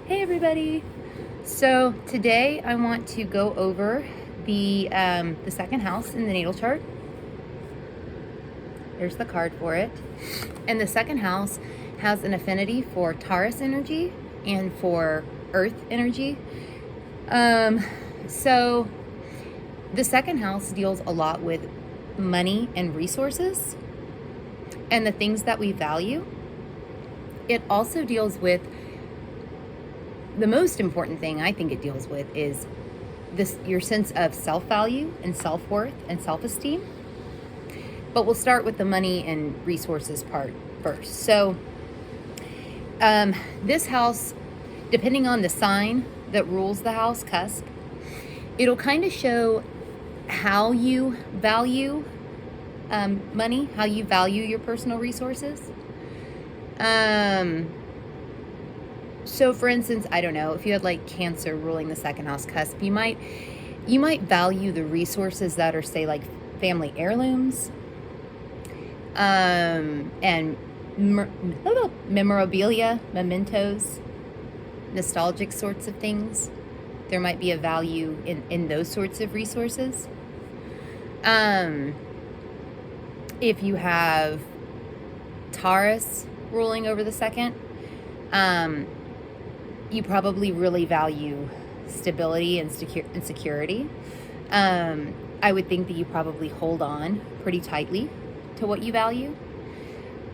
Hey everybody! So today I want to go over the second house in the natal chart. There's the card for it. And the second house has an affinity for Taurus energy and for Earth energy. So the second house deals a lot with money and resources and the things that we value. It also deals with the most important thing I think it deals with is your sense of self-value and self-worth and self-esteem. But we'll start with the money and resources part first. So this house, depending on the sign that rules the house, cusp, it'll kind of show how you value money, how you value your personal resources. So for instance, I don't know, if you had like Cancer ruling the second house cusp, you might value the resources that are, say, like family heirlooms, and memorabilia, mementos, nostalgic sorts of things. There might be a value in those sorts of resources. If you have Taurus ruling over the second, you probably really value stability and security. I would think that you probably hold on pretty tightly to what you value,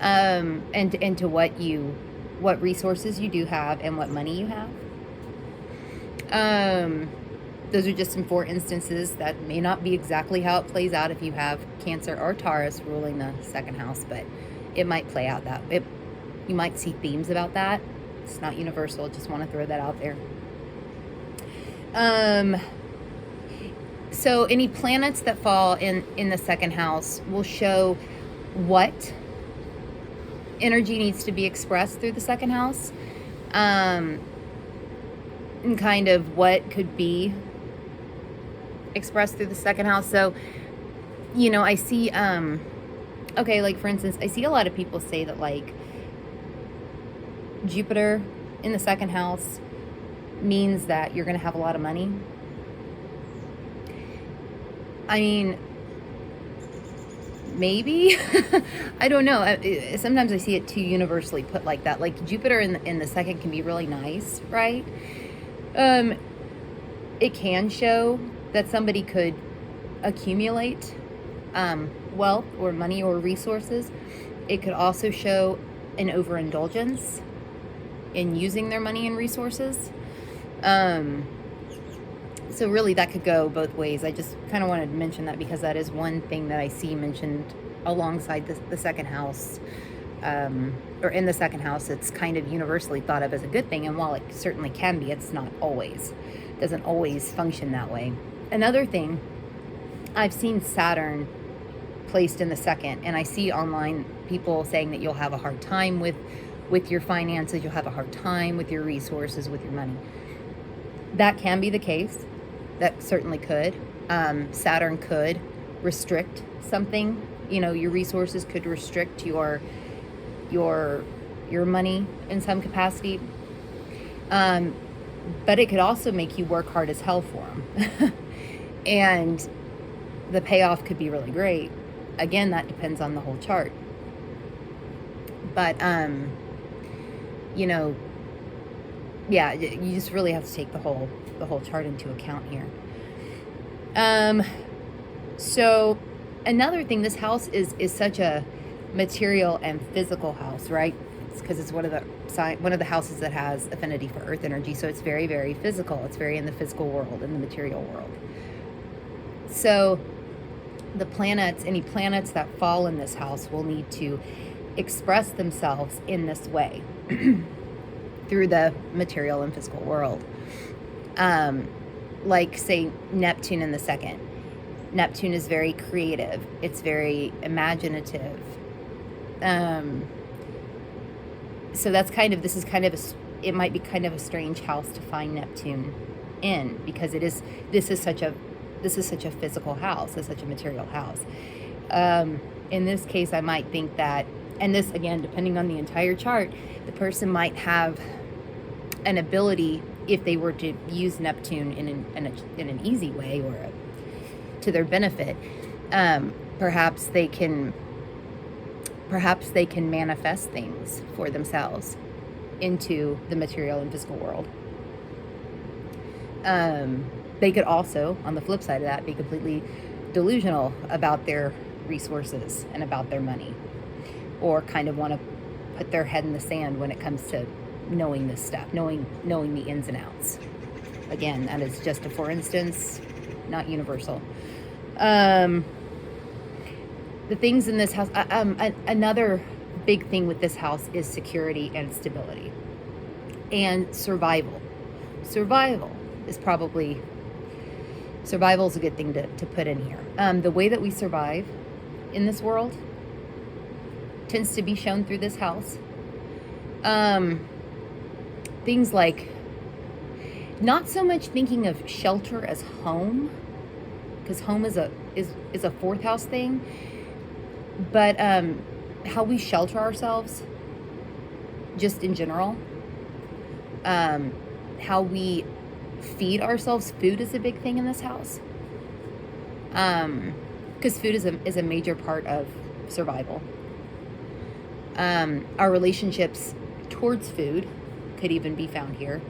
and to what resources you do have and what money you have. Those are just some 4 instances that may not be exactly how it plays out if you have Cancer or Taurus ruling the second house, but it might play out that way. You might see themes about that. It's not universal. Just want to throw that out there. So any planets that fall in the second house will show what energy needs to be expressed through the second house, and kind of what could be expressed through the second house. So, I see, okay, like for instance, I see a lot of people say that like Jupiter in the second house means that you're going to have a lot of money. I mean, maybe. I don't know. Sometimes I see it too universally put like that. Like Jupiter in the second can be really nice, right? It can show that somebody could accumulate wealth or money or resources. It could also show an overindulgence in using their money and resources. So really that could go both ways. I just kind of wanted to mention that because that is one thing that I see mentioned alongside the second house, or in the second house. It's kind of universally thought of as a good thing, and while it certainly can be, it's not always. It doesn't always function that way. Another thing, I've seen Saturn placed in the second, and I see online people saying that you'll have a hard time with your finances, you'll have a hard time with your resources, with your money. That can be the case. That certainly could. Saturn could restrict something. Your resources could restrict your money in some capacity. But it could also make you work hard as hell for them. And the payoff could be really great. Again, that depends on the whole chart. But, yeah, you just really have to take the whole chart into account here. So another thing, this house is such a material and physical house, right? It's because it's one of the houses that has affinity for earth energy. So it's very, very physical. It's very in the physical world, in the material world. So the planets, any planets that fall in this house will need to express themselves in this way through the material and physical world. Like, say, Neptune in the second. Neptune is very creative. It's very imaginative. So that's it might be kind of a strange house to find Neptune in, because this is such a physical house, it's such a material house. In this case, I might think that, and this again, depending on the entire chart, the person might have an ability, if they were to use Neptune in an easy way or to their benefit, perhaps they can manifest things for themselves into the material and physical world. They could also, on the flip side of that, be completely delusional about their resources and about their money, or kind of want to put their head in the sand when it comes to knowing this stuff, knowing the ins and outs. Again, that is just a for instance, not universal. The things in this house, another big thing with this house is security and stability and survival. Survival is a good thing to put in here. The way that we survive in this world tends to be shown through this house. Things like not so much thinking of shelter as home, because home is a fourth house thing, but how we shelter ourselves just in general, how we feed ourselves. Food is a big thing in this house, because food is a major part of survival. Our relationships towards food could even be found here.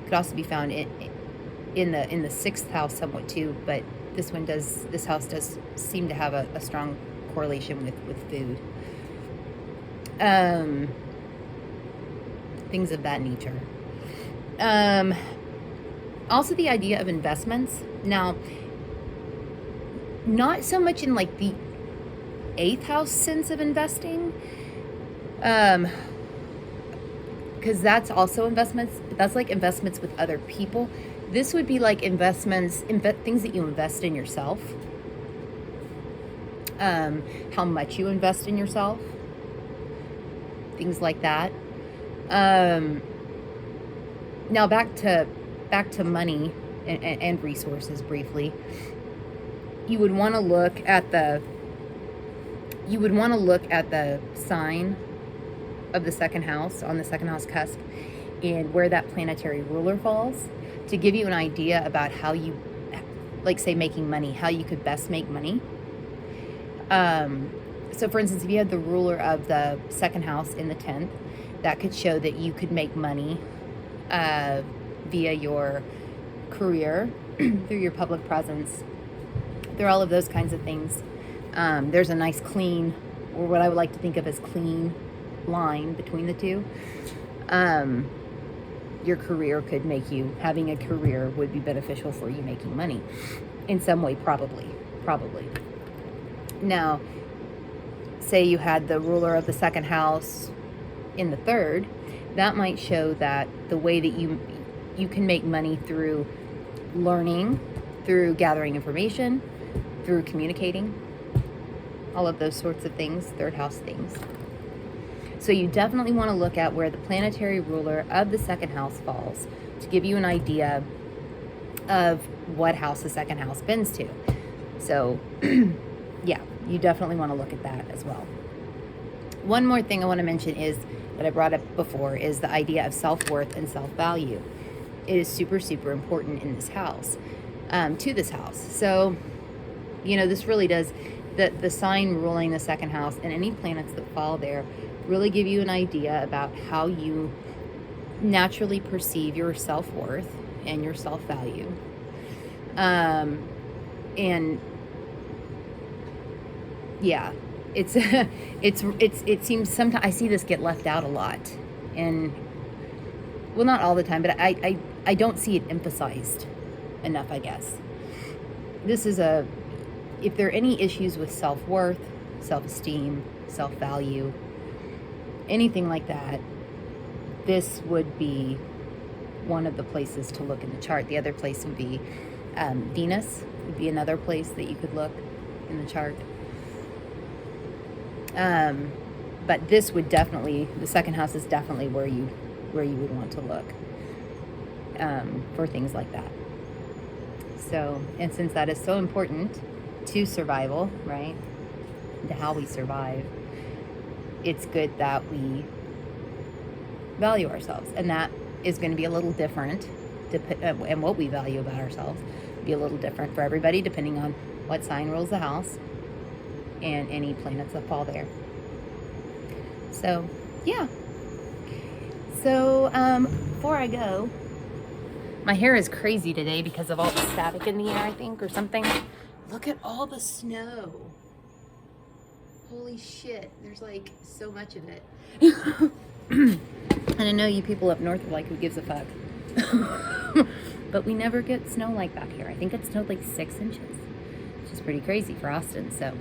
Could also be found in the sixth house somewhat too, but this house does seem to have a strong correlation with food. Things of that nature. Also the idea of investments. Now, not so much in like the eighth house sense of investing, because that's also investments, but that's like investments with other people. This would be like investments, things that you invest in yourself, how much you invest in yourself, things like that. Now back to money and resources briefly. You would want to look at the sign of the second house, on the second house cusp, and where that planetary ruler falls, to give you an idea about how you, like say making money, how you could best make money. So for instance, if you had the ruler of the second house in the 10th, that could show that you could make money via your career, through your public presence, through all of those kinds of things. There's a nice clean, or what I would like to think of as clean line between the two. Your career could make you, having a career would be beneficial for you making money in some way, probably. Now, say you had the ruler of the second house in the third, that might show that the way that you can make money through learning, through gathering information, through communicating, all of those sorts of things, third house things. So you definitely want to look at where the planetary ruler of the second house falls to give you an idea of what house the second house bends to. So yeah, you definitely want to look at that as well. One more thing I want to mention is, that I brought up before, is the idea of self-worth and self-value. It is super, super important in this house, to this house. So, this really does, the sign ruling the second house and any planets that fall there really give you an idea about how you naturally perceive your self-worth and your self-value. And yeah, it seems sometimes I see this get left out a lot, and well, not all the time, but I don't see it emphasized enough, I guess. This is if there are any issues with self-worth, self-esteem, self-value, anything like that, this would be one of the places to look in the chart. The other place would be Venus would be another place that you could look in the chart. But this would definitely, the second house is definitely where you would want to look for things like that. So, and since that is so important to survival, right, to how we survive, it's good that we value ourselves, and that is going to be a little different, and what we value about ourselves be a little different for everybody, depending on what sign rules the house and any planets that fall there. So, yeah. So, before I go, my hair is crazy today because of all the static in the air, I think, or something. Look at all the snow. Holy shit, there's like so much of it. And I know you people up north are like, who gives a fuck? But we never get snow like that here. I think it snowed like 6 inches, which is pretty crazy for Austin. So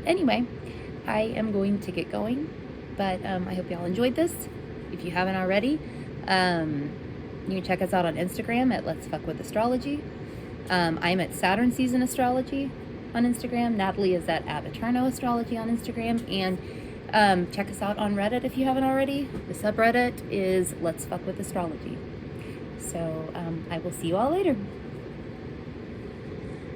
anyway, I am going to get going, but I hope y'all enjoyed this. If you haven't already, you can check us out on Instagram at Let's Fuck With Astrology. I'm at Saturn Season Astrology on Instagram. Natalie is at Avatarno Astrology on Instagram. And check us out on Reddit if you haven't already. The subreddit is Let's Fuck With Astrology. So I will see you all later.